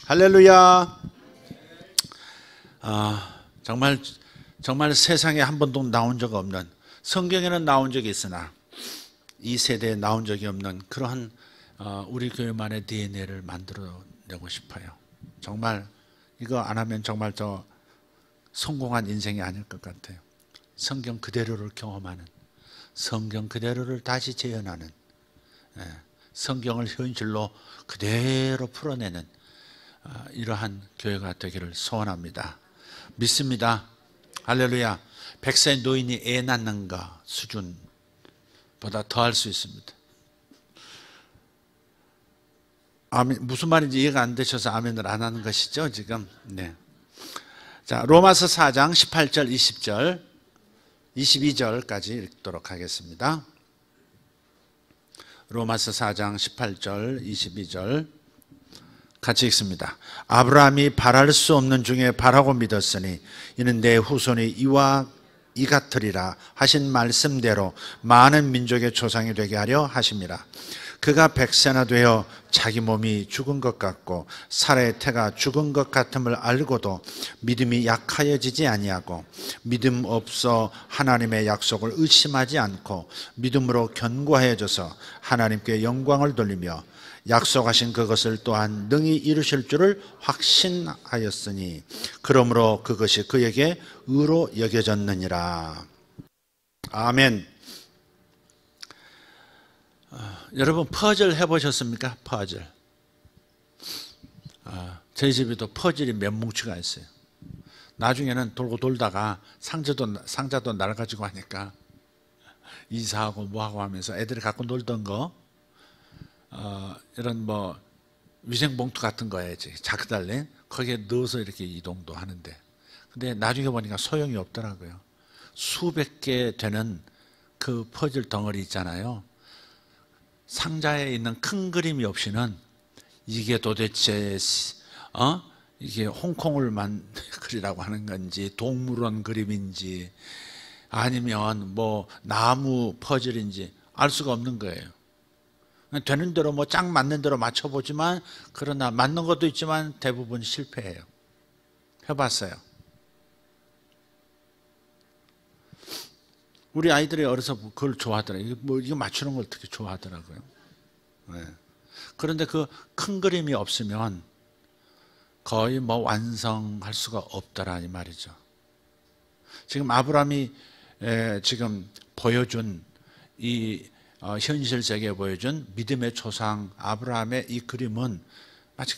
할렐루야. 정말 세상에 한 번도 나온 적 없는, 성경에는 나온 적이 있으나 이 세대에 나온 적이 없는 그러한 우리 교회만의 DNA를 만들어내고 싶어요. 정말 이거 안 하면 정말 저 성공한 인생이 아닐 것 같아요. 성경 그대로를 경험하는, 성경 그대로를 다시 재현하는, 성경을 현실로 그대로 풀어내는 이러한 교회가 되기를 소원합니다. 믿습니다. 할렐루야. 100세 노인이 애 낳는 것 수준보다 더 할 수 있습니다. 아멘. 무슨 말인지 이해가 안 되셔서 아멘을 안 하는 것이죠, 지금. 네. 자, 로마서 4장 18절, 20절, 22절까지 읽도록 하겠습니다. 로마서 4장 18절, 22절 같이 읽습니다. 아브라함이 바랄 수 없는 중에 바라고 믿었으니 이는 내 후손이 이와 이 같으리라 하신 말씀대로 많은 민족의 조상이 되게 하려 하심이라. 그가 100세나 되어 자기 몸이 죽은 것 같고 사라의 태가 죽은 것 같음을 알고도 믿음이 약하여지지 아니하고 믿음 없어 하나님의 약속을 의심하지 않고 믿음으로 견고해져서 하나님께 영광을 돌리며 약속하신 그것을 또한 능히 이루실 줄을 확신하였으니 그러므로 그것이 그에게 의로 여겨졌느니라. 아멘. 여러분 퍼즐 해보셨습니까? 퍼즐. 저희 집에도 퍼즐이 몇 뭉치가 있어요. 나중에는 돌고 돌다가 상자도 낡아지고 하니까 이사하고 뭐하고 하면서 애들이 갖고 놀던 거 이런 뭐 위생봉투 같은 거에 작달린 거기에 넣어서 이렇게 이동도 하는데, 근데 나중에 보니까 소용이 없더라고요. 수백 개 되는 그 퍼즐 덩어리 있잖아요. 상자에 있는 큰 그림이 없이는 이게 도대체 이게 홍콩을 그리라고 하는 건지 동물원 그림인지 아니면 뭐 나무 퍼즐인지 알 수가 없는 거예요. 되는 대로 뭐 짝 맞는 대로 맞춰보지만 그러나 맞는 것도 있지만 대부분 실패해요. 해봤어요. 우리 아이들이 어려서 그걸 좋아하더라고요. 이거 맞추는 걸 되게 좋아하더라고요. 네. 그런데 그 큰 그림이 없으면 거의 뭐 완성할 수가 없더라 이 말이죠. 지금 아브라함이 지금 보여준 이 현실 세계에 보여준 믿음의 조상 아브라함의 이 그림은 마치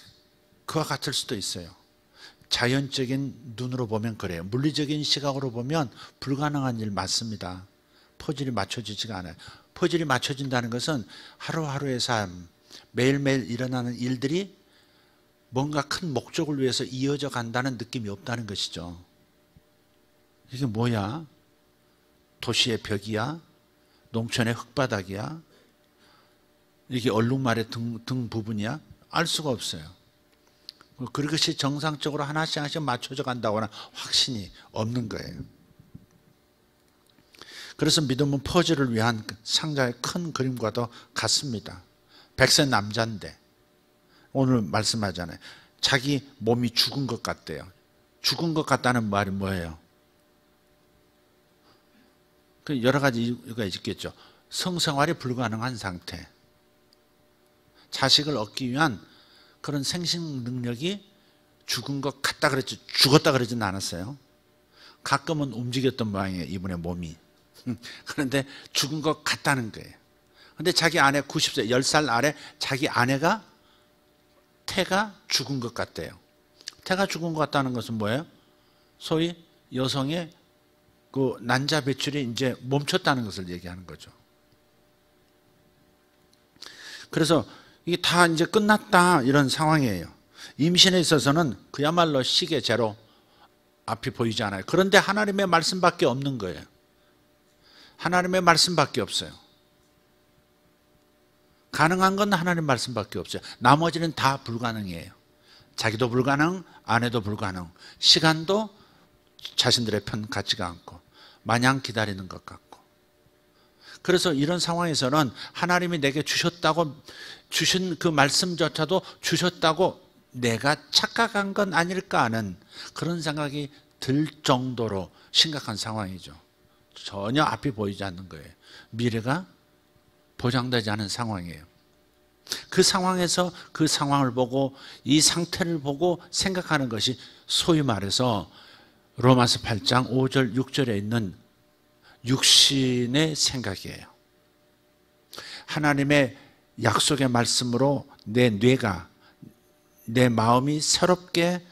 그와 같을 수도 있어요. 자연적인 눈으로 보면 그래요. 물리적인 시각으로 보면 불가능한 일 맞습니다. 퍼즐이 맞춰지지가 않아요. 퍼즐이 맞춰진다는 것은 하루하루의 삶, 매일매일 일어나는 일들이 뭔가 큰 목적을 위해서 이어져 간다는 느낌이 없다는 것이죠. 이게 뭐야? 도시의 벽이야? 농촌의 흙바닥이야? 이게 얼룩말의 등 부분이야? 알 수가 없어요. 그것이 정상적으로 하나씩 하나씩 맞춰져 간다거나 확신이 없는 거예요. 그래서 믿음은 퍼즐을 위한 상자의 큰 그림과도 같습니다. 100세 남자인데 오늘 말씀하잖아요. 자기 몸이 죽은 것 같대요. 죽은 것 같다는 말이 뭐예요? 여러 가지 이유가 있겠죠. 성생활이 불가능한 상태, 자식을 얻기 위한 그런 생식 능력이 죽은 것 같다 그랬지, 죽었다 그러지는 않았어요. 가끔은 움직였던 모양이에요, 이분의 몸이. 그런데 죽은 것 같다는 거예요. 그런데 자기 아내 90세, 10살 아래 자기 아내가 태가 죽은 것 같대요. 태가 죽은 것 같다는 것은 뭐예요? 소위 여성의 그 난자 배출이 이제 멈췄다는 것을 얘기하는 거죠. 그래서 이게 다 이제 끝났다 이런 상황이에요. 임신에 있어서는 그야말로 시계 제로, 앞이 보이지 않아요. 그런데 하나님의 말씀밖에 없는 거예요. 하나님의 말씀밖에 없어요. 가능한 건 하나님 말씀밖에 없어요. 나머지는 다 불가능이에요. 자기도 불가능, 아내도 불가능, 시간도 자신들의 편 같지가 않고 마냥 기다리는 것 같고. 그래서 이런 상황에서는 하나님이 내게 주셨다고, 주신 그 말씀조차도 주셨다고 내가 착각한 건 아닐까 하는 그런 생각이 들 정도로 심각한 상황이죠. 전혀 앞이 보이지 않는 거예요. 미래가 보장되지 않은 상황이에요. 그 상황에서 그 상황을 보고 이 상태를 보고 생각하는 것이 소위 말해서 로마서 8장 5절 6절에 있는 육신의 생각이에요. 하나님의 약속의 말씀으로 내 뇌가, 내 마음이 새롭게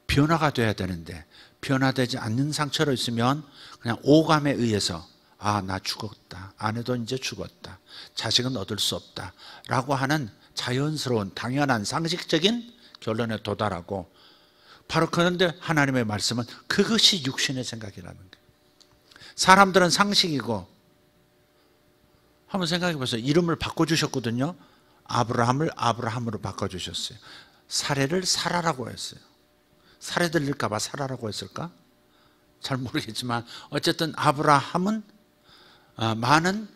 변화가 돼야 되는데 변화되지 않는 상처로 있으면 그냥 오감에 의해서 아, 나 죽었다. 아내도 이제 죽었다. 자식은 얻을 수 없다. 라고 하는 자연스러운 당연한 상식적인 결론에 도달하고 바로 그런데 하나님의 말씀은 그것이 육신의 생각이라는 거예요. 사람들은 상식이고 한번 생각해 보세요. 이름을 바꿔주셨거든요. 아브라함을 아브라함으로 바꿔주셨어요. 사례를 사라라고 했어요. 사례 들릴까 봐 사라라고 했을까? 잘 모르겠지만 어쨌든 아브라함은 많은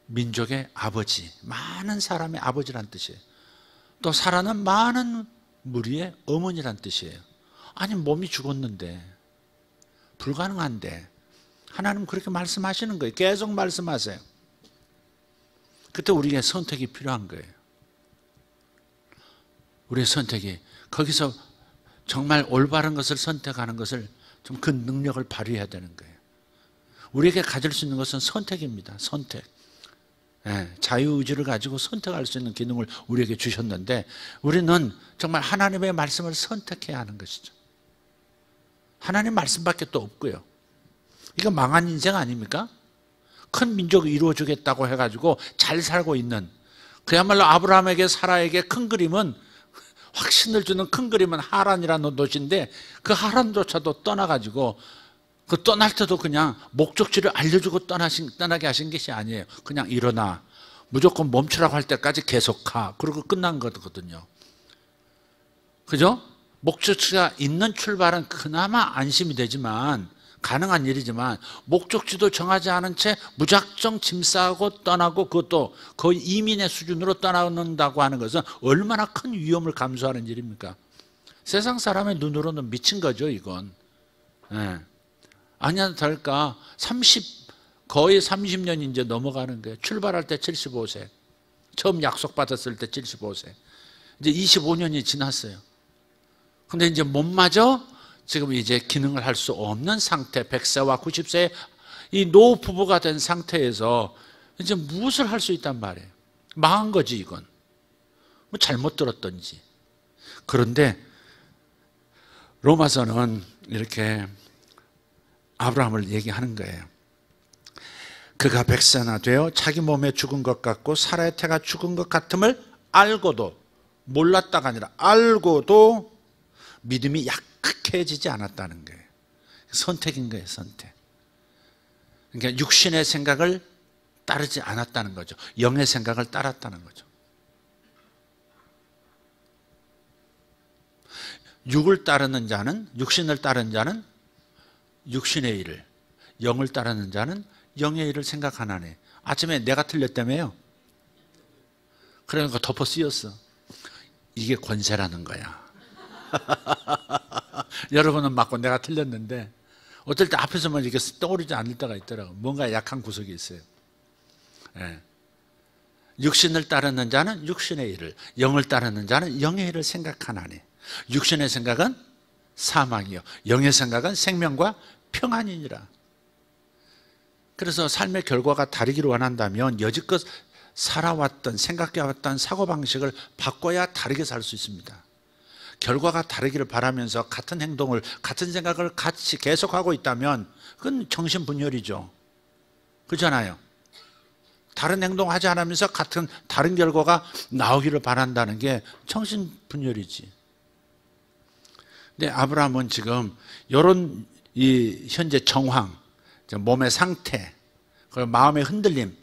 민족의 아버지, 많은 사람의 아버지란 뜻이에요. 또 사라는 많은 무리의 어머니란 뜻이에요. 아니 몸이 죽었는데 불가능한데 하나님 그렇게 말씀하시는 거예요. 계속 말씀하세요. 그때 우리에게 선택이 필요한 거예요. 우리의 선택이 거기서 정말 올바른 것을 선택하는 것을 좀 그 능력을 발휘해야 되는 거예요. 우리에게 가질 수 있는 것은 선택입니다. 선택. 자유의지를 가지고 선택할 수 있는 기능을 우리에게 주셨는데 우리는 정말 하나님의 말씀을 선택해야 하는 것이죠. 하나님 말씀밖에 또 없고요. 이거 망한 인생 아닙니까? 큰 민족이 이루어주겠다고 해가지고 잘 살고 있는 그야말로 아브라함에게 사라에게 큰 그림은 확신을 주는 큰 그림은 하란이라는 도시인데 그 하란조차도 떠나가지고 그 떠날 때도 그냥 목적지를 알려주고 떠나게 하신 것이 아니에요. 그냥 일어나 무조건 멈추라고 할 때까지 계속 가. 그러고 끝난 거거든요. 그죠? 목적지가 있는 출발은 그나마 안심이 되지만 가능한 일이지만 목적지도 정하지 않은 채 무작정 짐 싸고 떠나고 그것도 거의 이민의 수준으로 떠나는다고 하는 것은 얼마나 큰 위험을 감수하는 일입니까? 세상 사람의 눈으로는 미친 거죠, 이건. 아니야 다를까 거의 30년이 이제 넘어가는 거예요. 출발할 때 75세. 처음 약속받았을 때 75세. 이제 25년이 지났어요. 근데 이제 몸마저 지금 이제 기능을 할 수 없는 상태, 100세와 90세 이 노부부가 된 상태에서 이제 무엇을 할 수 있단 말이에요. 망한 거지 이건. 뭐 잘못 들었던지. 그런데 로마서는 이렇게 아브라함을 얘기하는 거예요. 그가 100세나 되어 자기 몸에 죽은 것 같고 사라의 태가 죽은 것 같음을 알고도 몰랐다가 아니라 알고도 믿음이 약해지지 않았다는 거예요. 선택인 거예요, 선택. 그러니까 육신의 생각을 따르지 않았다는 거죠. 영의 생각을 따랐다는 거죠. 육을 따르는 자는, 육신을 따르는 자는 육신의 일을, 영을 따르는 자는 영의 일을 생각하나니. 아침에 내가 틀렸다며요. 그러니까 덮어 씌웠어. 이게 권세라는 거야. 여러분은 맞고 내가 틀렸는데 어떨 때 앞에서만 이렇게 떠오르지 않을 때가 있더라고요. 뭔가 약한 구석이 있어요. 육신을 따르는 자는 육신의 일을, 영을 따르는 자는 영의 일을 생각하나니. 육신의 생각은 사망이요 영의 생각은 생명과 평안이니라. 그래서 삶의 결과가 다르기를 원한다면 여지껏 살아왔던 생각해왔던 사고방식을 바꿔야 다르게 살 수 있습니다. 결과가 다르기를 바라면서 같은 행동을 같은 생각을 같이 계속하고 있다면 그건 정신분열이죠. 그렇잖아요. 다른 행동하지 않으면서 다른 결과가 나오기를 바란다는 게 정신분열이지. 근데 아브라함은 지금 이런 이 현재 정황, 몸의 상태, 그리고 마음의 흔들림,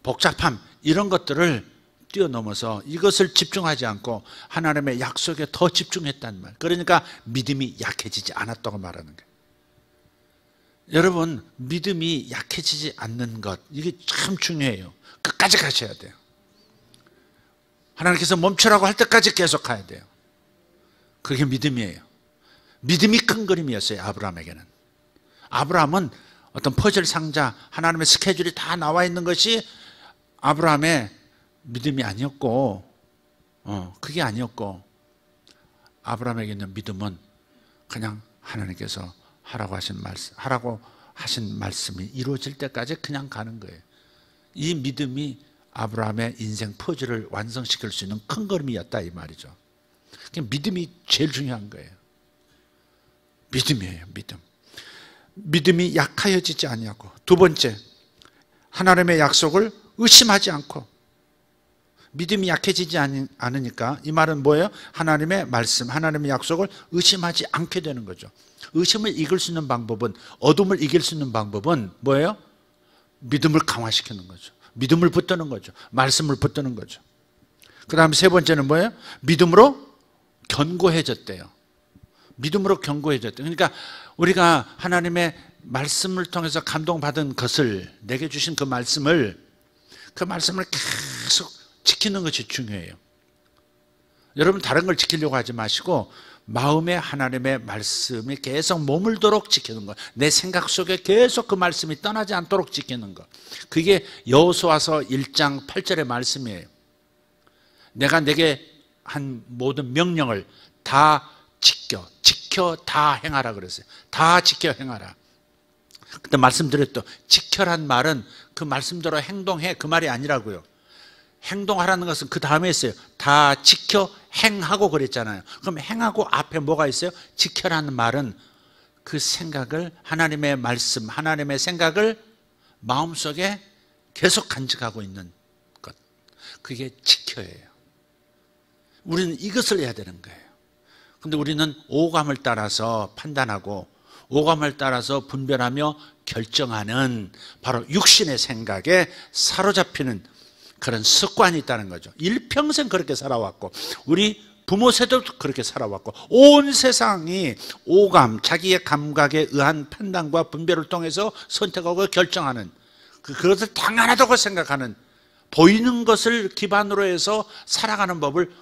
복잡함 이런 것들을 뛰어넘어서 이것을 집중하지 않고 하나님의 약속에 더 집중했단 말. 그러니까 믿음이 약해지지 않았다고 말하는 거예요. 여러분, 믿음이 약해지지 않는 것, 이게 참 중요해요. 끝까지 가셔야 돼요. 하나님께서 멈추라고 할 때까지 계속 가야 돼요. 그게 믿음이에요. 믿음이 큰 그림이었어요, 아브라함에게는. 아브라함은 어떤 퍼즐 상자, 하나님의 스케줄이 다 나와 있는 것이 아브라함의 믿음이 아니었고, 그게 아니었고, 아브라함에게 있는 믿음은 그냥 하나님께서 하라고 하신 말씀이 이루어질 때까지 그냥 가는 거예요. 이 믿음이 아브라함의 인생 퍼즐을 완성시킬 수 있는 큰 걸음이었다, 이 말이죠. 믿음이 제일 중요한 거예요. 믿음이에요, 믿음. 믿음이 약하여지지 아니하고, 두 번째, 하나님의 약속을 의심하지 않고. 믿음이 약해지지 않으니까 이 말은 뭐예요? 하나님의 말씀, 하나님의 약속을 의심하지 않게 되는 거죠. 의심을 이길 수 있는 방법은, 어둠을 이길 수 있는 방법은 뭐예요? 믿음을 강화시키는 거죠. 믿음을 붙드는 거죠. 말씀을 붙드는 거죠. 그 다음에 세 번째는 뭐예요? 믿음으로 견고해졌대요. 믿음으로 견고해졌대요. 그러니까 우리가 하나님의 말씀을 통해서 감동받은 것을, 내게 주신 그 말씀을 계속 지키는 것이 중요해요. 여러분 다른 걸 지키려고 하지 마시고 마음에 하나님의 말씀이 계속 머물도록 지키는 것, 내 생각 속에 계속 그 말씀이 떠나지 않도록 지키는 것, 그게 여호수아서 1장 8절의 말씀이에요. 내가 내게 한 모든 명령을 다 지켜 다 행하라 그랬어요. 다 지켜 행하라. 그때 말씀드렸죠. 지켜란 말은 그 말씀대로 행동해, 그 말이 아니라고요. 행동하라는 것은 그 다음에 있어요. 다 지켜 행하고 그랬잖아요. 그럼 행하고 앞에 뭐가 있어요? 지켜라는 말은 그 생각을, 하나님의 말씀, 하나님의 생각을 마음속에 계속 간직하고 있는 것, 그게 지켜예요. 우리는 이것을 해야 되는 거예요. 근데 우리는 오감을 따라서 판단하고 오감을 따라서 분별하며 결정하는 바로 육신의 생각에 사로잡히는 그런 습관이 있다는 거죠. 일평생 그렇게 살아왔고, 우리 부모 세대도 그렇게 살아왔고, 온 세상이 오감, 자기의 감각에 의한 판단과 분별을 통해서 선택하고 결정하는, 그것을 당연하다고 생각하는, 보이는 것을 기반으로 해서 살아가는 법을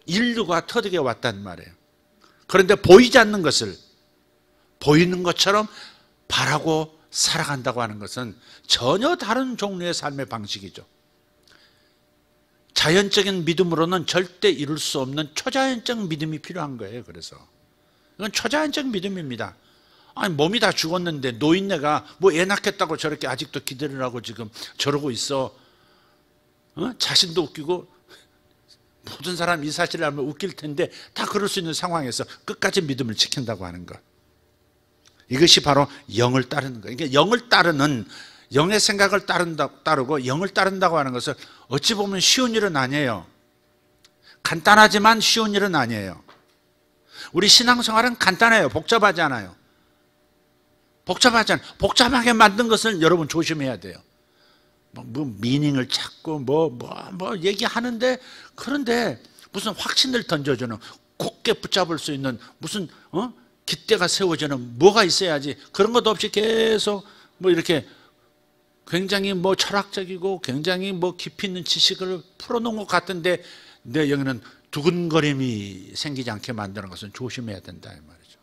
인류가 터득해 왔단 말이에요. 그런데 보이지 않는 것을 보이는 것처럼 바라고 살아간다고 하는 것은 전혀 다른 종류의 삶의 방식이죠. 자연적인 믿음으로는 절대 이룰 수 없는 초자연적 믿음이 필요한 거예요. 그래서 이건 초자연적 믿음입니다. 아니, 몸이 다 죽었는데 노인네가 뭐 애 낳겠다고 저렇게 아직도 기대를 하고 지금 저러고 있어. 자신도 웃기고 모든 사람이 이 사실을 알면 웃길 텐데 다 그럴 수 있는 상황에서 끝까지 믿음을 지킨다고 하는 것, 이것이 바로 영을 따르는 거예요. 그러니까 영을 따르는, 영의 생각을 따르고 영을 따른다고 하는 것은 어찌 보면 쉬운 일은 아니에요. 간단하지만 쉬운 일은 아니에요. 우리 신앙생활은 간단해요. 복잡하지 않아요. 복잡하게 만든 것을 여러분 조심해야 돼요. 뭐 미닝을 찾고 뭐 얘기하는데, 그런데 무슨 확신을 던져주는, 굳게 붙잡을 수 있는 무슨 깃대가 세워지는 뭐가 있어야지. 그런 것도 없이 계속 뭐 이렇게 굉장히 뭐 철학적이고 굉장히 뭐 깊이 있는 지식을 풀어놓은 것 같은데 내 영에는 두근거림이 생기지 않게 만드는 것은 조심해야 된다, 이 말이죠.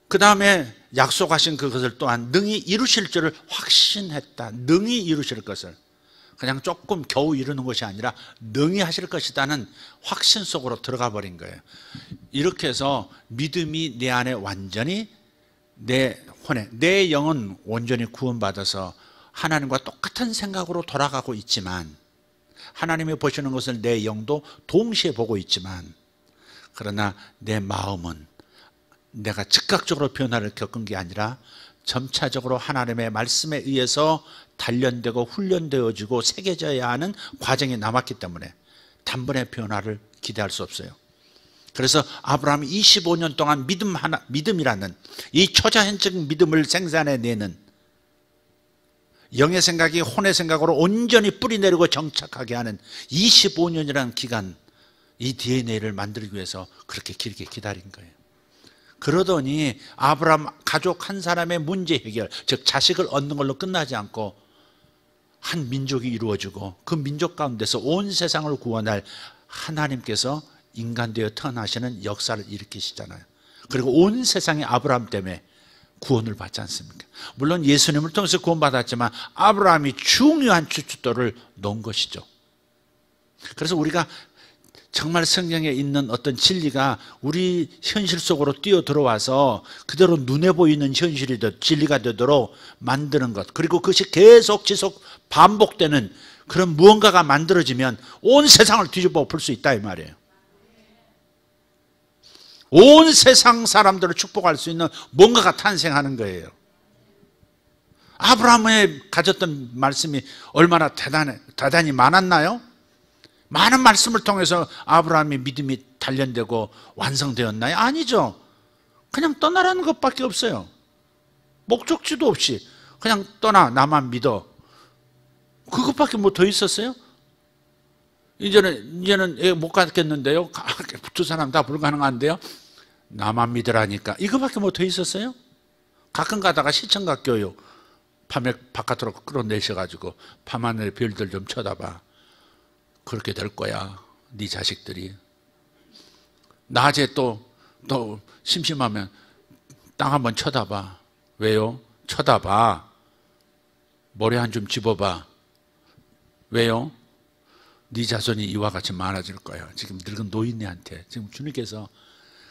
그 다음에 약속하신 그것을 또한 능히 이루실 줄을 확신했다. 능히 이루실 것을, 그냥 조금 겨우 이루는 것이 아니라 능히 하실 것이다는 확신 속으로 들어가 버린 거예요. 이렇게 해서 믿음이 내 안에 완전히, 내 영은 온전히 구원받아서 하나님과 똑같은 생각으로 돌아가고 있지만, 하나님이 보시는 것을 내 영도 동시에 보고 있지만, 그러나 내 마음은 내가 즉각적으로 변화를 겪은 게 아니라 점차적으로 하나님의 말씀에 의해서 단련되고 훈련되어지고 새겨져야 하는 과정이 남았기 때문에 단번에 변화를 기대할 수 없어요. 그래서 아브라함이 25년 동안 믿음이라는 이 초자연적인 믿음을 생산해내는, 영의 생각이 혼의 생각으로 온전히 뿌리내리고 정착하게 하는 25년이라는 기간, 이 DNA를 만들기 위해서 그렇게 길게 기다린 거예요. 그러더니 아브라함 가족 한 사람의 문제 해결, 즉 자식을 얻는 걸로 끝나지 않고 한 민족이 이루어지고 그 민족 가운데서 온 세상을 구원할 하나님께서 인간 되어 태어나시는 역사를 일으키시잖아요. 그리고 온 세상이 아브라함 때문에 구원을 받지 않습니까? 물론 예수님을 통해서 구원받았지만 아브라함이 중요한 주춧돌을 놓은 것이죠. 그래서 우리가 정말 성경에 있는 어떤 진리가 우리 현실 속으로 뛰어 들어와서 그대로 눈에 보이는 현실이 진리가 되도록 만드는 것, 그리고 그것이 계속 지속 반복되는 그런 무언가가 만들어지면 온 세상을 뒤집어 엎을 수 있다 이 말이에요. 온 세상 사람들을 축복할 수 있는 뭔가가 탄생하는 거예요. 아브라함이 가졌던 말씀이 얼마나 대단히 많았나요? 많은 말씀을 통해서 아브라함의 믿음이 단련되고 완성되었나요? 아니죠. 그냥 떠나라는 것밖에 없어요. 목적지도 없이 그냥 떠나, 나만 믿어. 그것밖에 뭐 더 있었어요? 이제는 못 가겠는데요. 두 사람 다 불가능한데요. 나만 믿으라니까. 이거밖에 뭐 더 있었어요? 가끔 가다가 시청각 교육 밤에 바깥으로 끌어내셔가지고 밤하늘의 별들 좀 쳐다봐. 그렇게 될 거야. 네 자식들이. 낮에 또 심심하면 땅 한번 쳐다봐. 왜요? 쳐다봐. 머리 한 줌 집어봐. 왜요? 네 자손이 이와 같이 많아질 거야. 지금 늙은 노인네한테 지금 주님께서,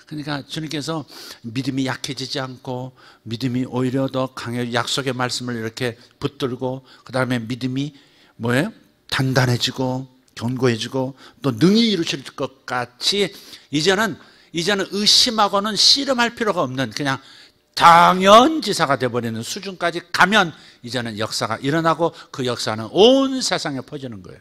그러니까 주님께서 믿음이 약해지지 않고 믿음이 오히려 더 강해, 약속의 말씀을 이렇게 붙들고 그 다음에 믿음이 뭐예요? 단단해지고 견고해지고 또 능히 이루실 것 같이 이제는 의심하고는 씨름할 필요가 없는 그냥 당연지사가 되어버리는 수준까지 가면 이제는 역사가 일어나고 그 역사는 온 세상에 퍼지는 거예요.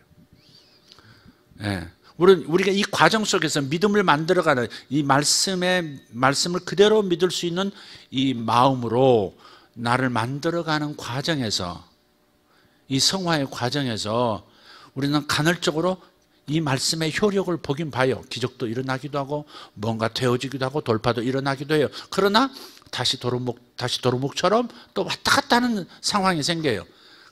예. 우리가 이 과정 속에서 믿음을 만들어가는 이 말씀을 그대로 믿을 수 있는 이 마음으로 나를 만들어가는 과정에서, 이 성화의 과정에서 우리는 간헐적으로 이 말씀의 효력을 보긴 봐요. 기적도 일어나기도 하고 뭔가 되어지기도 하고 돌파도 일어나기도 해요. 그러나 다시 도루묵처럼 또 왔다 갔다 하는 상황이 생겨요.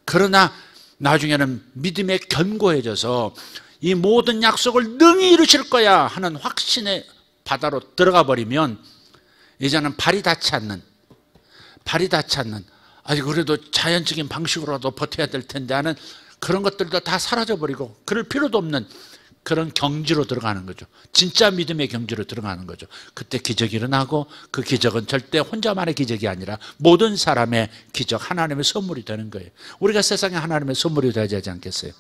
그러나 나중에는 믿음에 견고해져서 이 모든 약속을 능히 이루실 거야 하는 확신의 바다로 들어가 버리면 이제는 발이 닿지 않는 아니 그래도 자연적인 방식으로도 버텨야 될 텐데 하는 그런 것들도 다 사라져버리고 그럴 필요도 없는 그런 경지로 들어가는 거죠. 진짜 믿음의 경지로 들어가는 거죠. 그때 기적이 일어나고 그 기적은 절대 혼자만의 기적이 아니라 모든 사람의 기적, 하나님의 선물이 되는 거예요. 우리가 세상에 하나님의 선물이 되어야 되지 않겠어요?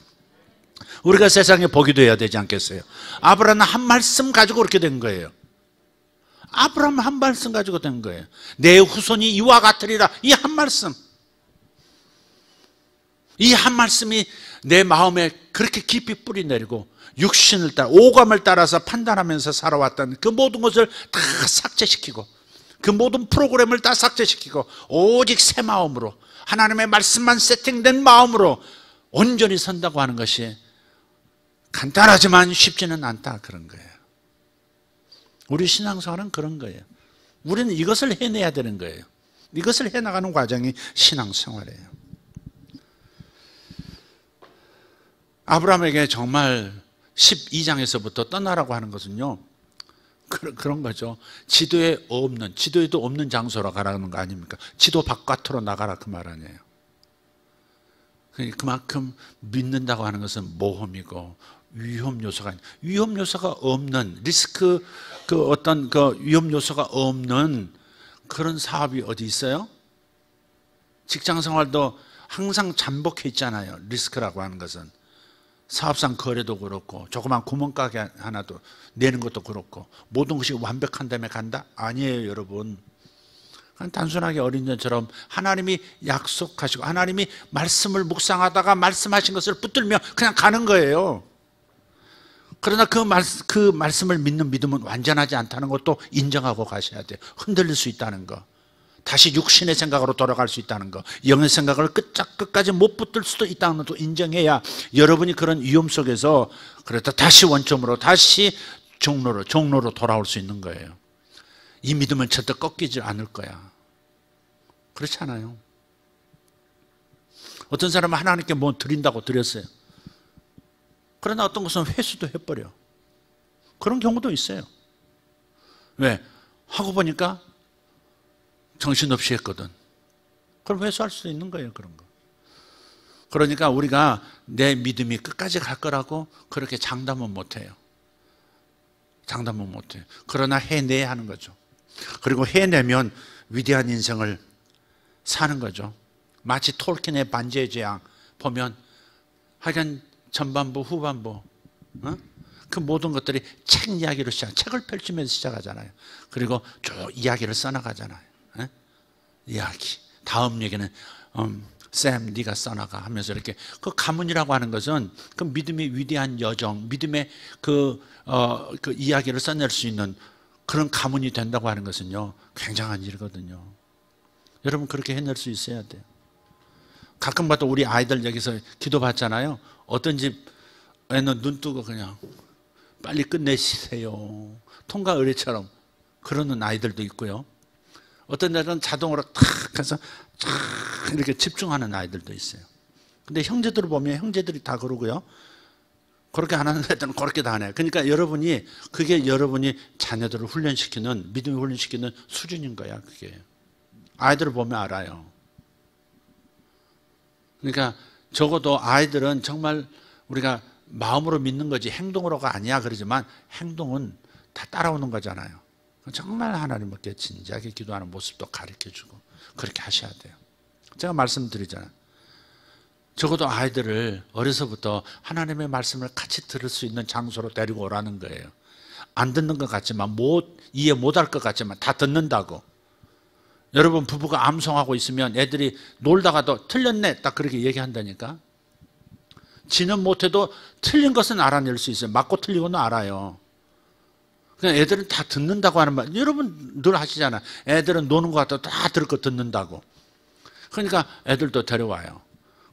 우리가 세상에 복이 되어야 되지 않겠어요? 아브라함은 한 말씀 가지고 그렇게 된 거예요. 아브라함은 한 말씀 가지고 된 거예요. 내 후손이 이와 같으리라. 이 한 말씀. 이 한 말씀이 내 마음에 그렇게 깊이 뿌리 내리고 육신을 따라 오감을 따라서 판단하면서 살아왔던 그 모든 것을 다 삭제시키고 그 모든 프로그램을 다 삭제시키고 오직 새 마음으로 하나님의 말씀만 세팅된 마음으로 온전히 선다고 하는 것이 간단하지만 쉽지는 않다 그런 거예요. 우리 신앙생활은 그런 거예요. 우리는 이것을 해내야 되는 거예요. 이것을 해나가는 과정이 신앙생활이에요. 아브라함에게 정말 12장에서부터 떠나라고 하는 것은요, 그런 거죠. 지도에도 없는 장소로 가라는 거 아닙니까? 지도 바깥으로 나가라 그 말 아니에요. 그만큼 믿는다고 하는 것은 모험이고 위험 요소가 없는 리스크, 어떤 위험 요소가 없는 그런 사업이 어디 있어요? 직장 생활도 항상 잠복해 있잖아요. 리스크라고 하는 것은. 사업상 거래도 그렇고 조그만 구멍가게 하나도 내는 것도 그렇고 모든 것이 완벽한 다음에 간다? 아니에요 여러분. 단순하게 어린이처럼 하나님이 약속하시고 하나님이 말씀을 묵상하다가 말씀하신 것을 붙들며 그냥 가는 거예요. 그러나 그 말씀을 믿는 믿음은 완전하지 않다는 것도 인정하고 가셔야 돼요. 흔들릴 수 있다는 거, 다시 육신의 생각으로 돌아갈 수 있다는 거, 영의 생각을 끝까지 못 붙들 수도 있다는 것도 인정해야 여러분이 그런 위험 속에서 그래도 다시 원점으로, 다시 종로로 돌아올 수 있는 거예요. 이 믿음은 절대 꺾이지 않을 거야. 그렇지 않아요? 어떤 사람은 하나님께 뭐 드린다고 드렸어요. 그러나 어떤 것은 회수도 해버려. 그런 경우도 있어요. 왜? 하고 보니까 정신없이 했거든. 그럼 회수할 수 있는 거예요, 그런 거. 그러니까 우리가 내 믿음이 끝까지 갈 거라고 그렇게 장담은 못해요. 장담은 못해요. 그러나 해내야 하는 거죠. 그리고 해내면 위대한 인생을 사는 거죠. 마치 톨킨의 반지의 제왕 보면 하여간 전반부 후반부 그 모든 것들이 책 이야기로 책을 펼치면서 시작하잖아요. 그리고 쭉 이야기를 써나가잖아요. 이야기. 다음 얘기는 샘 네가 써나가 하면서 이렇게 그 가문이라고 하는 것은 그 믿음의 위대한 여정, 믿음의 그 이야기를 써낼 수 있는 그런 가문이 된다고 하는 것은요 굉장한 일이거든요. 여러분 그렇게 해낼 수 있어야 돼요. 가끔가다 우리 아이들 여기서 기도 받잖아요. 어떤 집에는 눈 뜨고 그냥 빨리 끝내시세요. 통과 의례처럼 그러는 아이들도 있고요. 어떤 애들은 자동으로 탁 해서 탁 이렇게 집중하는 아이들도 있어요. 근데 형제들을 보면 형제들이 다 그러고요. 그렇게 안 하는 애들은 그렇게 다 하네요. 그러니까 그게 여러분이 자녀들을 훈련시키는, 믿음을 훈련시키는 수준인 거야, 그게. 아이들을 보면 알아요. 그러니까 적어도 아이들은 정말 우리가 마음으로 믿는 거지 행동으로가 아니야 그러지만 행동은 다 따라오는 거잖아요. 정말 하나님께 진지하게 기도하는 모습도 가르쳐주고 그렇게 하셔야 돼요. 제가 말씀드리잖아요. 적어도 아이들을 어려서부터 하나님의 말씀을 같이 들을 수 있는 장소로 데리고 오라는 거예요. 안 듣는 것 같지만 이해 못할 것 같지만 다 듣는다고. 여러분 부부가 암송하고 있으면 애들이 놀다가도 틀렸네 딱 그렇게 얘기한다니까. 지는 못해도 틀린 것은 알아낼 수 있어요. 맞고 틀리고는 알아요. 그냥 애들은 다 듣는다고 하는 말 여러분 늘 하시잖아요. 애들은 노는 것 같아도 다 들을 거 듣는다고. 그러니까 애들도 데려와요.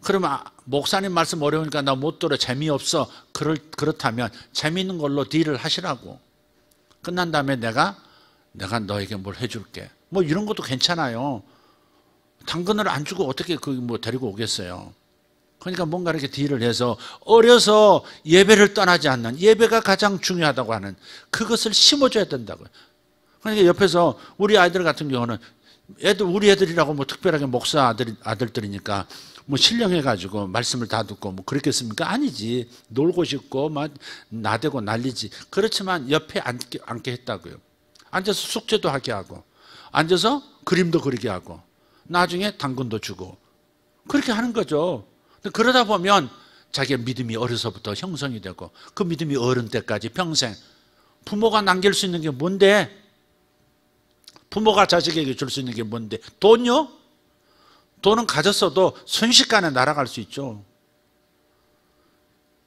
그러면 목사님 말씀 어려우니까 나 못 들어 재미없어. 그렇다면 재미있는 걸로 딜을 하시라고. 끝난 다음에 내가 너에게 뭘 해줄게. 뭐 이런 것도 괜찮아요. 당근을 안 주고 어떻게 데리고 오겠어요. 그러니까 뭔가 이렇게 딜을 해서 어려서 예배를 떠나지 않는 예배가 가장 중요하다고 하는 그것을 심어줘야 된다고요. 그러니까 옆에서 우리 아이들 같은 경우는 우리 애들이라고 뭐 특별하게 목사 아들들이니까 뭐 신령해가지고 말씀을 다 듣고 뭐 그랬겠습니까? 아니지. 놀고 싶고 막 나대고 난리지. 그렇지만 옆에 앉게 했다고요. 앉아서 숙제도 하게 하고 앉아서 그림도 그리게 하고 나중에 당근도 주고 그렇게 하는 거죠. 그러다 보면 자기의 믿음이 어려서부터 형성이 되고 그 믿음이 어른 때까지 평생 부모가 남길 수 있는 게 뭔데? 부모가 자식에게 줄 수 있는 게 뭔데? 돈요? 돈은 가졌어도 순식간에 날아갈 수 있죠.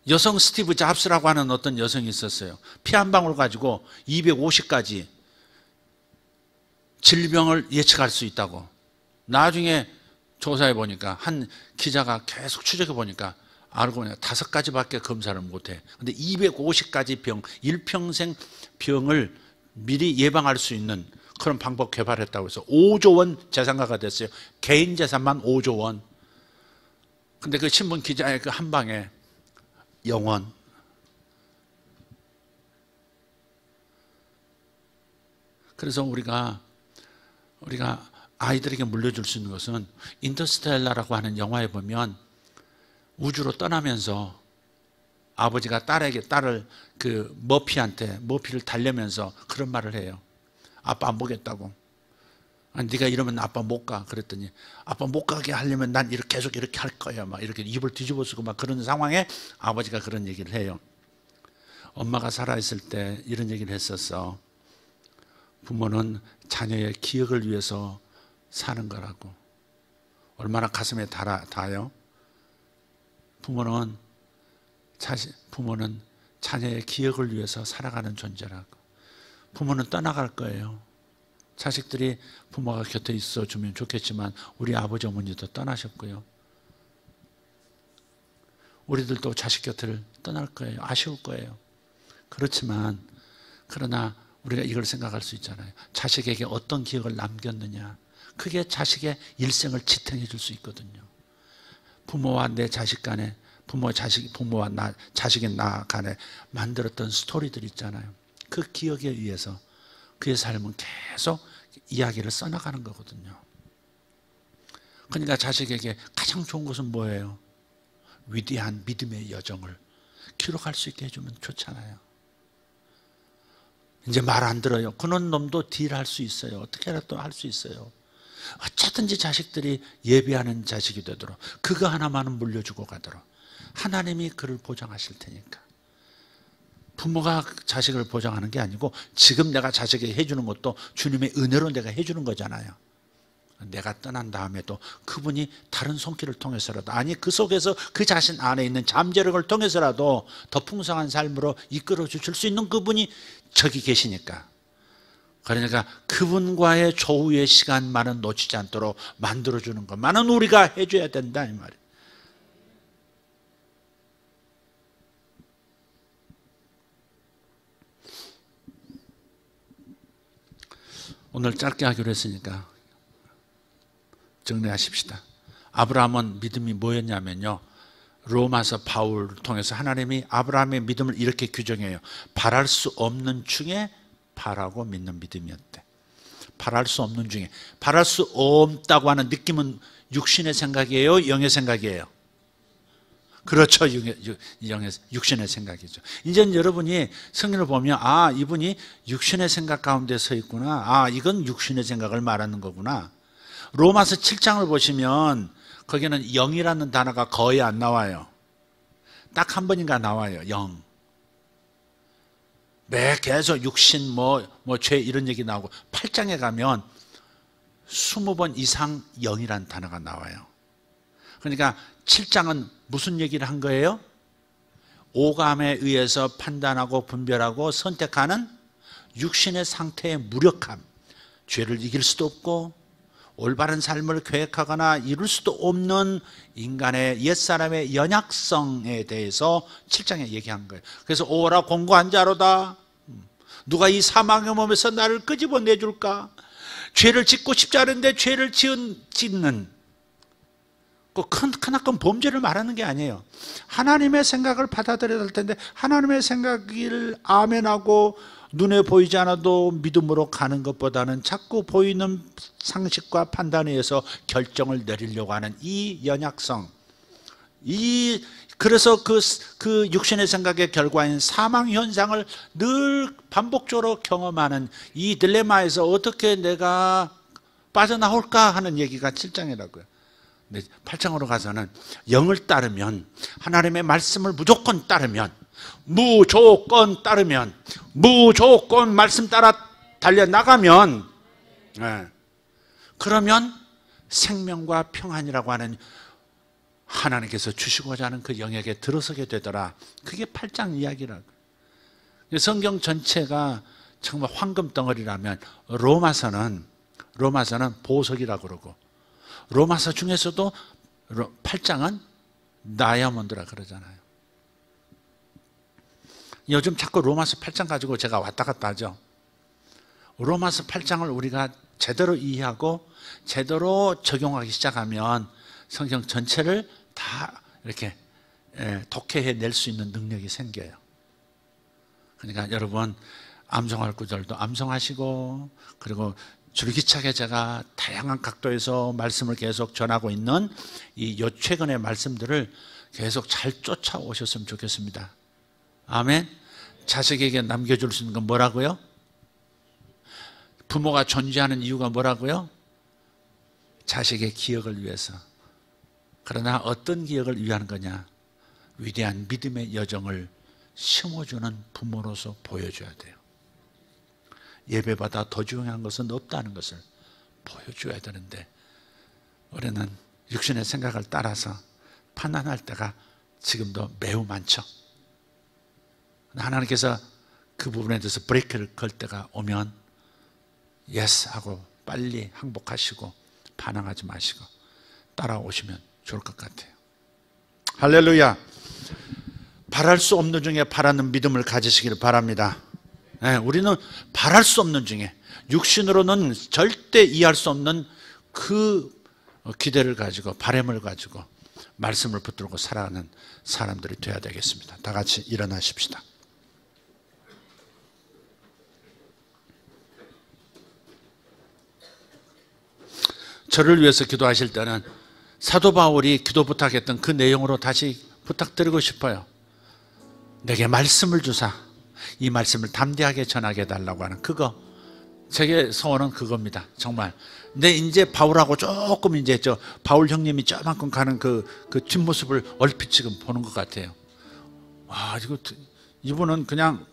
여성 스티브 잡스라고 하는 어떤 여성이 있었어요. 피 한 방울 가지고 250가지 질병을 예측할 수 있다고. 나중에 조사해 보니까 한 기자가 계속 추적해 보니까 알고 보니까 5가지밖에 검사를 못해. 근데 250가지 병, 일평생 병을 미리 예방할 수 있는 그런 방법 개발했다고 해서 5조 원 재산가가 됐어요. 개인 재산만 5조 원. 근데 그 신문 기자의 그 한 방에 영원. 그래서 우리가 아이들에게 물려줄 수 있는 것은 인터스텔라라고 하는 영화에 보면 우주로 떠나면서 아버지가 딸을 그 머피를 달래면서 그런 말을 해요. 아빠 안 보겠다고. 아니, 네가 이러면 아빠 못 가. 그랬더니 아빠 못 가게 하려면 난 계속 이렇게 할 거야. 막 이렇게 입을 뒤집어 쓰고 막 그런 상황에 아버지가 그런 얘기를 해요. 엄마가 살아있을 때 이런 얘기를 했었어. 부모는 자녀의 기억을 위해서 사는 거라고. 얼마나 가슴에 닿아요? 부모는 자녀의 기억을 위해서 살아가는 존재라고. 부모는 떠나갈 거예요. 자식들이 부모가 곁에 있어주면 좋겠지만 우리 아버지 어머니도 떠나셨고요. 우리들도 자식 곁을 떠날 거예요. 아쉬울 거예요. 그러나 우리가 이걸 생각할 수 있잖아요. 자식에게 어떤 기억을 남겼느냐. 그게 자식의 일생을 지탱해 줄 수 있거든요. 부모와 내 자식 간에, 부모와 자식이 나 간에 만들었던 스토리들 있잖아요. 그 기억에 의해서 그의 삶은 계속 이야기를 써나가는 거거든요. 그러니까 자식에게 가장 좋은 것은 뭐예요? 위대한 믿음의 여정을 기록할 수 있게 해주면 좋잖아요. 이제 말 안 들어요. 그런 놈도 딜할 수 있어요. 어떻게라도 할 수 있어요. 어쨌든지 자식들이 예배하는 자식이 되도록, 그거 하나만은 물려주고 가도록 하나님이 그를 보장하실 테니까. 부모가 자식을 보장하는 게 아니고 지금 내가 자식에게 해주는 것도 주님의 은혜로 내가 해주는 거잖아요. 내가 떠난 다음에도 그분이 다른 손길을 통해서라도, 아니 그 속에서 그 자신 안에 있는 잠재력을 통해서라도 더 풍성한 삶으로 이끌어 주실 수 있는 그분이 저기 계시니까, 그러니까 그분과의 조우의 시간만은 놓치지 않도록 만들어주는 것만은 우리가 해줘야 된다 이 말이에요. 오늘 짧게 하기로 했으니까 정리하십시다. 아브라함은 믿음이 뭐였냐면요, 로마서 바울을 통해서 하나님이 아브라함의 믿음을 이렇게 규정해요. 바랄 수 없는 중에 바라고 믿는 믿음이었대. 바랄 수 없는 중에. 바랄 수 없다고 하는 느낌은 육신의 생각이에요, 영의 생각이에요? 그렇죠. 육신의 생각이죠. 이제는 여러분이 성경을 보면, 아, 이분이 육신의 생각 가운데 서 있구나. 아, 이건 육신의 생각을 말하는 거구나. 로마서 7장을 보시면 거기는 영이라는 단어가 거의 안 나와요. 딱 한 번인가 나와요. 영. 매 계속 육신, 죄 이런 얘기 나오고 8장에 가면 20번 이상 영이라는 단어가 나와요. 그러니까 7장은 무슨 얘기를 한 거예요? 오감에 의해서 판단하고 분별하고 선택하는 육신의 상태의 무력함, 죄를 이길 수도 없고 올바른 삶을 계획하거나 이룰 수도 없는 인간의 옛사람의 연약성에 대해서 7장에 얘기한 거예요. 그래서 오라 공고한 자로다. 누가 이 사망의 몸에서 나를 끄집어내줄까? 죄를 짓고 싶지 않은데 죄를 짓는 크나큰 범죄를 말하는 게 아니에요. 하나님의 생각을 받아들여야 될 텐데 하나님의 생각을 아멘하고 눈에 보이지 않아도 믿음으로 가는 것보다는 자꾸 보이는 상식과 판단에 의해서 결정을 내리려고 하는 이 연약성, 그래서 그 육신의 생각의 결과인 사망 현상을 늘 반복적으로 경험하는 이 딜레마에서 어떻게 내가 빠져나올까 하는 얘기가 7장이라고요. 8장으로 가서는 영을 따르면, 하나님의 말씀을 무조건 따르면, 무조건 말씀 따라 달려나가면, 그러면 생명과 평안이라고 하는 하나님께서 주시고자 하는 그 영역에 들어서게 되더라. 그게 8장 이야기라고. 성경 전체가 정말 황금덩어리라면 로마서는 보석이라고 그러고, 로마서 중에서도 8장은 다이아몬드라 그러잖아요. 요즘 자꾸 로마서 8장 가지고 제가 왔다 갔다 하죠. 로마서 8장을 우리가 제대로 이해하고 제대로 적용하기 시작하면 성경 전체를 다 이렇게 독해해낼 수 있는 능력이 생겨요. 그러니까 여러분 암송할 구절도 암송하시고, 그리고 줄기차게 제가 다양한 각도에서 말씀을 계속 전하고 있는 이 최근의 말씀들을 계속 잘 쫓아오셨으면 좋겠습니다. 아멘. 자식에게 남겨줄 수 있는 건 뭐라고요? 부모가 존재하는 이유가 뭐라고요? 자식의 기억을 위해서. 그러나 어떤 기억을 위한 거냐? 위대한 믿음의 여정을 심어주는 부모로서 보여줘야 돼요. 예배보다 더 중요한 것은 없다는 것을 보여줘야 되는데 우리는 육신의 생각을 따라서 판단할 때가 지금도 매우 많죠. 하나님께서 그 부분에 대해서 브레이크를 걸 때가 오면 예스 하고 빨리 항복하시고 반항하지 마시고 따라오시면 좋을 것 같아요. 할렐루야. 바랄 수 없는 중에 바라는 믿음을 가지시기를 바랍니다. 우리는 바랄 수 없는 중에, 육신으로는 절대 이해할 수 없는 그 기대를 가지고, 바람을 가지고 말씀을 붙들고 살아가는 사람들이 되어야 되겠습니다. 다 같이 일어나십시다. 저를 위해서 기도하실 때는 사도 바울이 기도 부탁했던 그 내용으로 다시 부탁드리고 싶어요. 내게 말씀을 주사 이 말씀을 담대하게 전하게 해달라고 하는 그거, 제게 소원은 그겁니다. 정말. 근데 이제 바울하고 조금 이제 저 바울 형님이 저만큼 가는 그 뒷모습을 얼핏 지금 보는 것 같아요. 와, 이분은 그냥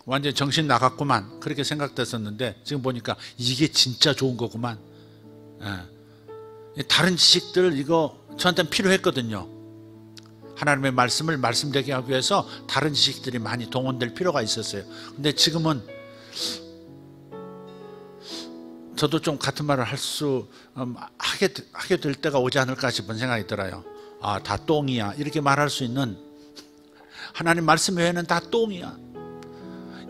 완전 정신 나갔구만, 그렇게 생각됐었는데 지금 보니까 이게 진짜 좋은 거구만. 예. 다른 지식들 이거 저한테는 필요했거든요. 하나님의 말씀을 말씀되게 하기 위해서 다른 지식들이 많이 동원될 필요가 있었어요. 근데 지금은 저도 좀 같은 말을 하게 될 때가 오지 않을까 싶은 생각이 들어요. 아, 다 똥이야, 이렇게 말할 수 있는, 하나님 말씀 외에는 다 똥이야,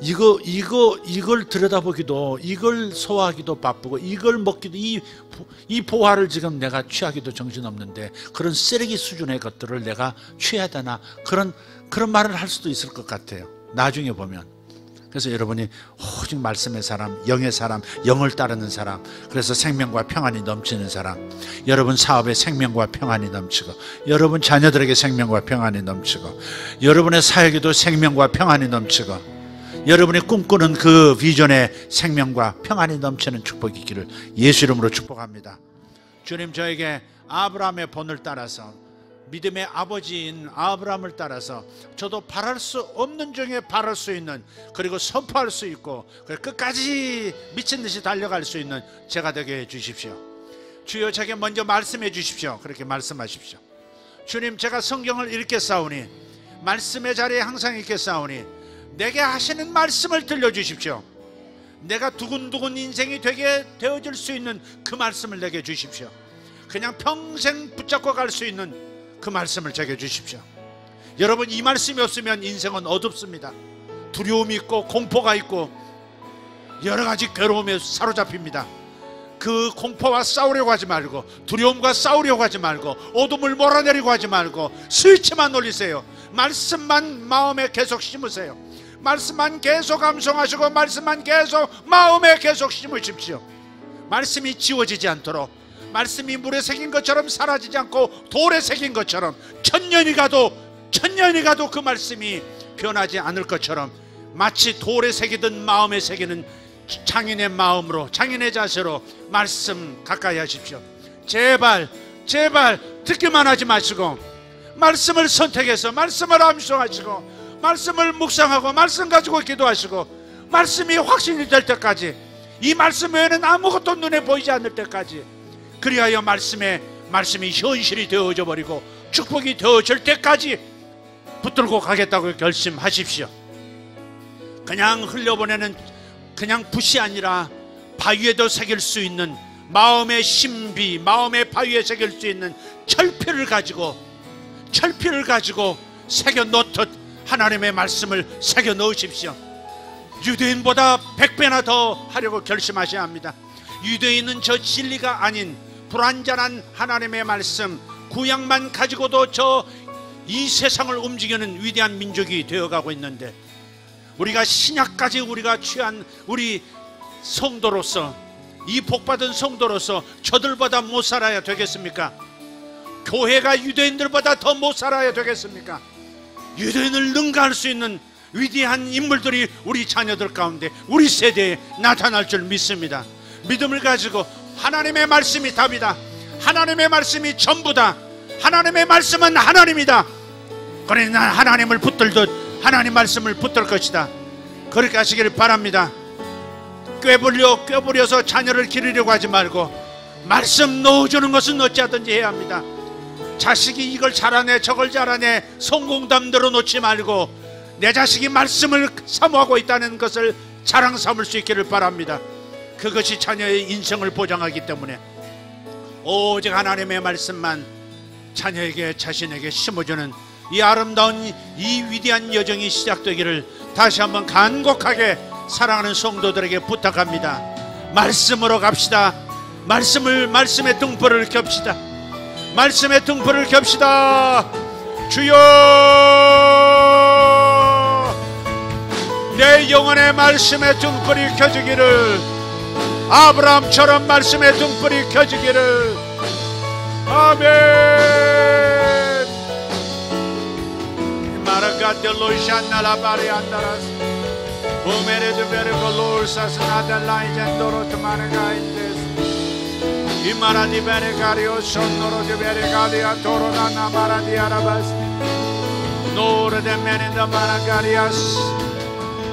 이걸 들여다보기도, 이걸 소화하기도 바쁘고, 이걸 먹기도, 이 보화를 지금 내가 취하기도 정신없는데 그런 쓰레기 수준의 것들을 내가 취해야 되나, 그런 말을 할 수도 있을 것 같아요, 나중에 보면. 그래서 여러분이 오직 말씀의 사람, 영의 사람, 영을 따르는 사람, 그래서 생명과 평안이 넘치는 사람, 여러분 사업에 생명과 평안이 넘치고, 여러분 자녀들에게 생명과 평안이 넘치고, 여러분의 사역에도 생명과 평안이 넘치고, 여러분이 꿈꾸는 그 비전에 생명과 평안이 넘치는 축복이 있기를 예수 이름으로 축복합니다. 주님, 저에게 아브라함의 본을 따라서, 믿음의 아버지인 아브라함을 따라서 저도 바랄 수 없는 중에 바랄 수 있는, 그리고 선포할 수 있고 끝까지 미친 듯이 달려갈 수 있는 제가 되게 해 주십시오. 주여, 제게 먼저 말씀해 주십시오. 그렇게 말씀하십시오. 주님, 제가 성경을 읽겠사오니, 말씀의 자리에 항상 있겠사오니 내게 하시는 말씀을 들려주십시오. 내가 두근두근 인생이 되게 되어질 수 있는 그 말씀을 내게 주십시오. 그냥 평생 붙잡고 갈 수 있는 그 말씀을 제게 주십시오. 여러분, 이 말씀이 없으면 인생은 어둡습니다. 두려움이 있고 공포가 있고 여러 가지 괴로움에 사로잡힙니다. 그 공포와 싸우려고 하지 말고, 두려움과 싸우려고 하지 말고, 어둠을 몰아내려고 하지 말고 스위치만 올리세요. 말씀만 마음에 계속 심으세요. 말씀만 계속 암송하시고, 말씀만 계속 마음에 계속 심으십시오. 말씀이 지워지지 않도록, 말씀이 물에 새긴 것처럼 사라지지 않고 돌에 새긴 것처럼, 천년이 가도 그 말씀이 변하지 않을 것처럼, 마치 돌에 새기든 마음에 새기는 장인의 마음으로, 장인의 자세로 말씀 가까이 하십시오. 제발 듣기만 하지 마시고 말씀을 선택해서 말씀을 암송하시고, 말씀을 묵상하고, 말씀 가지고 기도하시고, 말씀이 확신이 될 때까지, 이 말씀 외에는 아무것도 눈에 보이지 않을 때까지, 그리하여 말씀이 현실이 되어져 버리고 축복이 되어질 때까지 붙들고 가겠다고 결심하십시오. 그냥 흘려보내는 그냥 붓이 아니라 바위에도 새길 수 있는, 마음의 신비, 마음의 바위에 새길 수 있는 철필을 가지고 새겨 놓듯 하나님의 말씀을 새겨 넣으십시오. 유대인보다 100배나 더 하려고 결심하셔야 합니다. 유대인은 저 진리가 아닌 불완전한 하나님의 말씀, 구약만 가지고도 이 세상을 움직이는 위대한 민족이 되어가고 있는데, 우리가 신약까지 우리가 취한 우리 성도로서, 이 복받은 성도로서 저들보다 못 살아야 되겠습니까? 교회가 유대인들보다 더 못 살아야 되겠습니까? 유대인을 능가할 수 있는 위대한 인물들이 우리 자녀들 가운데, 우리 세대에 나타날 줄 믿습니다. 믿음을 가지고, 하나님의 말씀이 답이다, 하나님의 말씀이 전부다, 하나님의 말씀은 하나님이다, 그러니 난 하나님을 붙들듯 하나님 말씀을 붙들 것이다, 그렇게 하시기를 바랍니다. 꾀부려서 자녀를 기르려고 하지 말고, 말씀 넣어주는 것은 어찌하든지 해야 합니다. 자식이 이걸 잘하네 저걸 잘하네 성공담 들어놓지 말고, 내 자식이 말씀을 사모하고 있다는 것을 자랑 삼을 수 있기를 바랍니다. 그것이 자녀의 인생을 보장하기 때문에 오직 하나님의 말씀만 자녀에게, 자신에게 심어주는 이 아름다운, 이 위대한 여정이 시작되기를 다시 한번 간곡하게 사랑하는 성도들에게 부탁합니다. 말씀으로 갑시다. 말씀의 등불을 켭시다. 말씀의 등불을 켭시다. 주여, 내 영혼의 말씀의 등불이 켜지기를, 아브라함처럼 말씀의 등불이 켜지기를. 아멘. 마라가델로이샤나라바리안다라스 오메레드베르골로르사스나델라이젠도로트마네가인데스 이마라디베레가리오 손노로디베레가리아 토로나나 마라디아라바스 노르데메닌다 마라가리아스.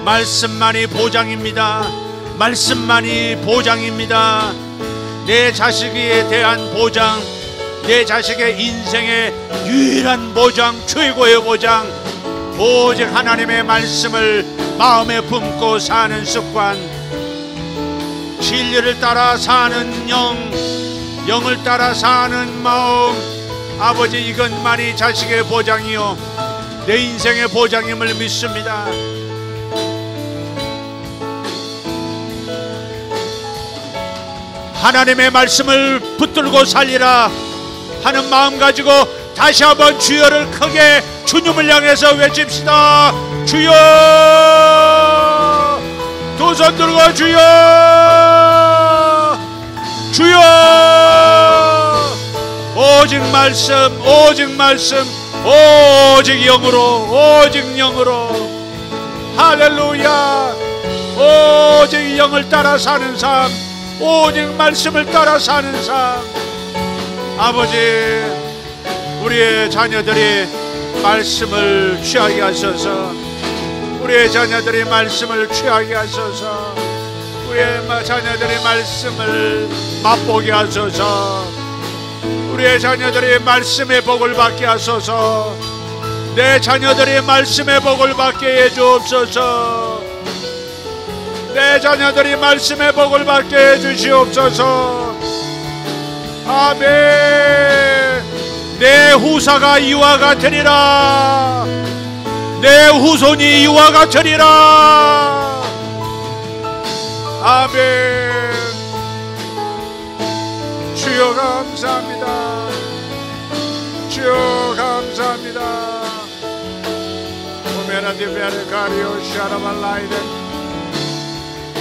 말씀만이 보장입니다. 말씀만이 보장입니다. 내 자식에 대한 보장, 내 자식의 인생의 유일한 보장, 최고의 보장, 오직 하나님의 말씀을 마음에 품고 사는 습관, 진리를 따라 사는 영, 영을 따라 사는 마음. 아버지, 이것만이 자식의 보장이요 내 인생의 보장임을 믿습니다. 하나님의 말씀을 붙들고 살리라 하는 마음 가지고 다시 한번 주여를 크게 주님을 향해서 외칩시다. 주여, 두 손 들고 주여, 주여. 오직 말씀, 오직 말씀, 오직 영으로, 오직 영으로. 할렐루야. 오직 영을 따라 사는 삶, 오직 말씀을 따라 사는 삶. 아버지, 우리의 자녀들이 말씀을 취하게 하소서. 우리의 자녀들이 말씀을 취하게 하소서. 우리의 자녀들이 말씀을 맛보게 하소서. 우리의 자녀들이 말씀의 복을 받게 하소서. 내 자녀들이 말씀의 복을 받게 해주옵소서. 내 자녀들이 말씀의 복을 받게 해주시옵소서. 아멘. 내 후사가 이와 같으리라. 내 후손이 이와 같으리라. 아멘. 주여 감사합니다. 주여 감사합니다.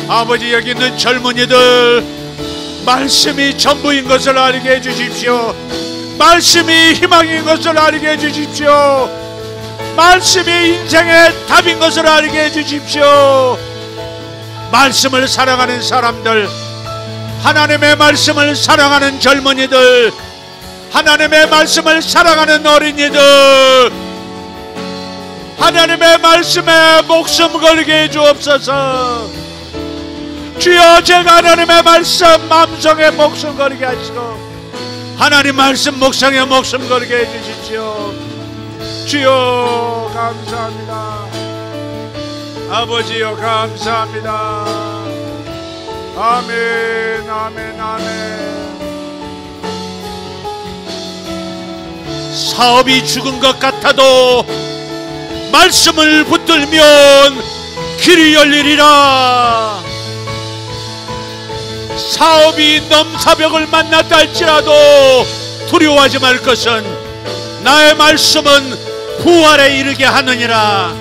아버지, 여기 있는 젊은이들 말씀이 전부인 것을 알게 해주십시오. 말씀이 희망인 것을 알게 해주십시오. 말씀이 인생의 답인 것을 알게 해주십시오. 말씀을 사랑하는 사람들, 하나님의 말씀을 사랑하는 젊은이들, 하나님의 말씀을 사랑하는 어린이들, 하나님의 말씀에 목숨 걸게 해주옵소서. 주여, 제가 하나님의 말씀 마음속에 목숨 걸게 하시고 하나님 말씀 목상에 목숨 걸게 해주십시오. 주여 감사합니다. 아버지여 감사합니다. 아멘, 아멘, 아멘. 사업이 죽은 것 같아도 말씀을 붙들면 길이 열리리라. 사업이 넘사벽을 만났다 할지라도 두려워하지 말 것은 나의 말씀은 부활에 이르게 하느니라.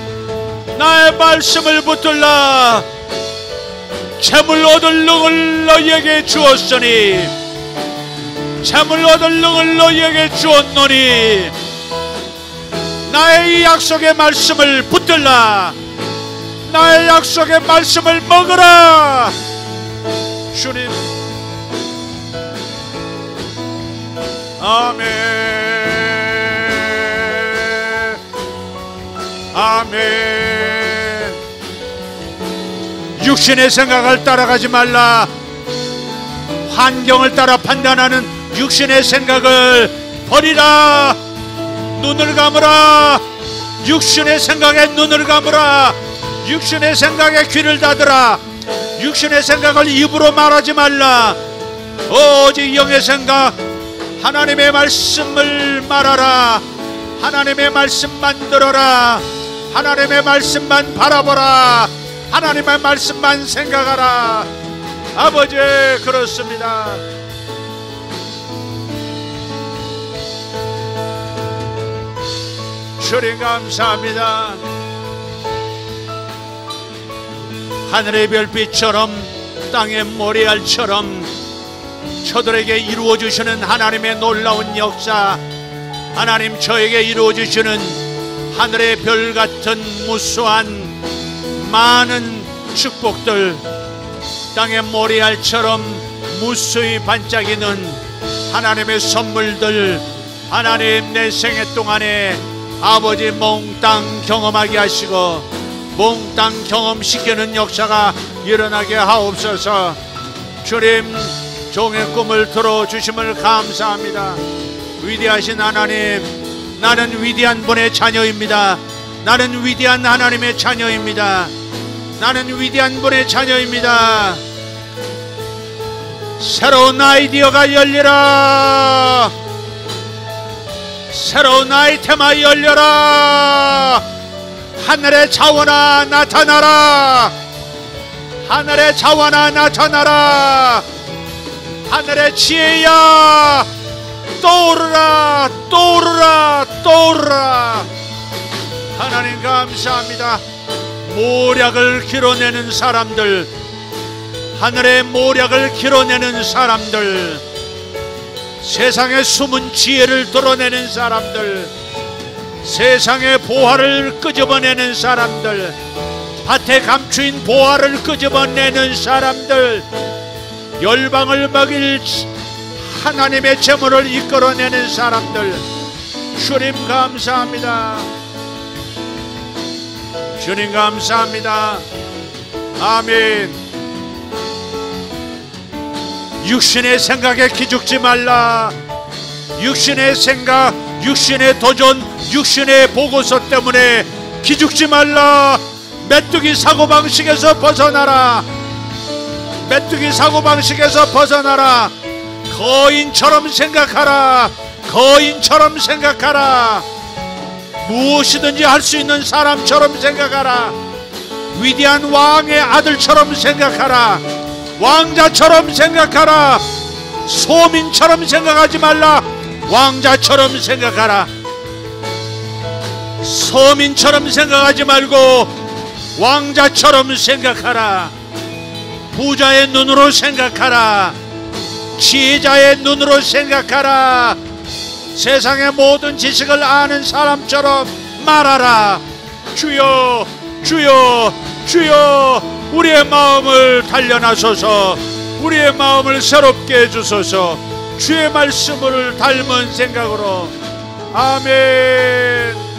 나의 말씀을 붙들라. 재물 얻을 능을 너희에게 주었으니, 재물 얻을 능을 너희에게 주었노니 나의 이 약속의 말씀을 붙들라. 나의 약속의 말씀을 먹으라. 주님, 아멘, 아멘. 육신의 생각을 따라가지 말라. 환경을 따라 판단하는 육신의 생각을 버리라. 눈을 감으라. 육신의 생각에 눈을 감으라. 육신의 생각에 귀를 닫으라. 육신의 생각을 입으로 말하지 말라. 오직 영의 생각, 하나님의 말씀을 말하라. 하나님의 말씀만 들어라. 하나님의 말씀만 바라보라. 하나님의 말씀만 생각하라. 아버지, 그렇습니다. 주님 감사합니다. 하늘의 별빛처럼 땅의 모래알처럼 저들에게 이루어주시는 하나님의 놀라운 역사, 하나님 저에게 이루어주시는 하늘의 별 같은 무수한 많은 축복들, 땅의 모래알처럼 무수히 반짝이는 하나님의 선물들, 하나님 내 생애 동안에 아버지 몽땅 경험하게 하시고 몽땅 경험시키는 역사가 일어나게 하옵소서. 주님, 종의 꿈을 들어주심을 감사합니다. 위대하신 하나님, 나는 위대한 분의 자녀입니다. 나는 위대한 하나님의 자녀입니다. 나는 위대한 분의 자녀입니다. 새로운 아이디어가 열리라. 새로운 아이템아 열려라. 하늘의 자원아 나타나라. 하늘의 자원아 나타나라. 하늘의 지혜야 떠오르라. 떠오르라. 떠오르라. 하나님 감사합니다. 모략을 길어내는 사람들, 하늘의 모략을 길어내는 사람들, 세상의 숨은 지혜를 드러내는 사람들, 세상의 보화를 끄집어내는 사람들, 밭에 감추인 보화를 끄집어내는 사람들, 열방을 먹일 하나님의 재물을 이끌어내는 사람들, 주님 감사합니다. 주님 감사합니다. 아멘. 육신의 생각에 기죽지 말라. 육신의 생각, 육신의 도전, 육신의 보고서 때문에 기죽지 말라. 메뚜기 사고방식에서 벗어나라. 메뚜기 사고방식에서 벗어나라. 거인처럼 생각하라. 거인처럼 생각하라. 무엇이든지 할 수 있는 사람처럼 생각하라. 위대한 왕의 아들처럼 생각하라. 왕자처럼 생각하라. 소민처럼 생각하지 말라. 왕자처럼 생각하라. 소민처럼 생각하지 말고 왕자처럼 생각하라. 부자의 눈으로 생각하라. 지혜자의 눈으로 생각하라. 세상의 모든 지식을 아는 사람처럼 말하라. 주여, 주여, 주여, 우리의 마음을 단련하소서. 우리의 마음을 새롭게 해주소서. 주의 말씀을 닮은 생각으로. 아멘.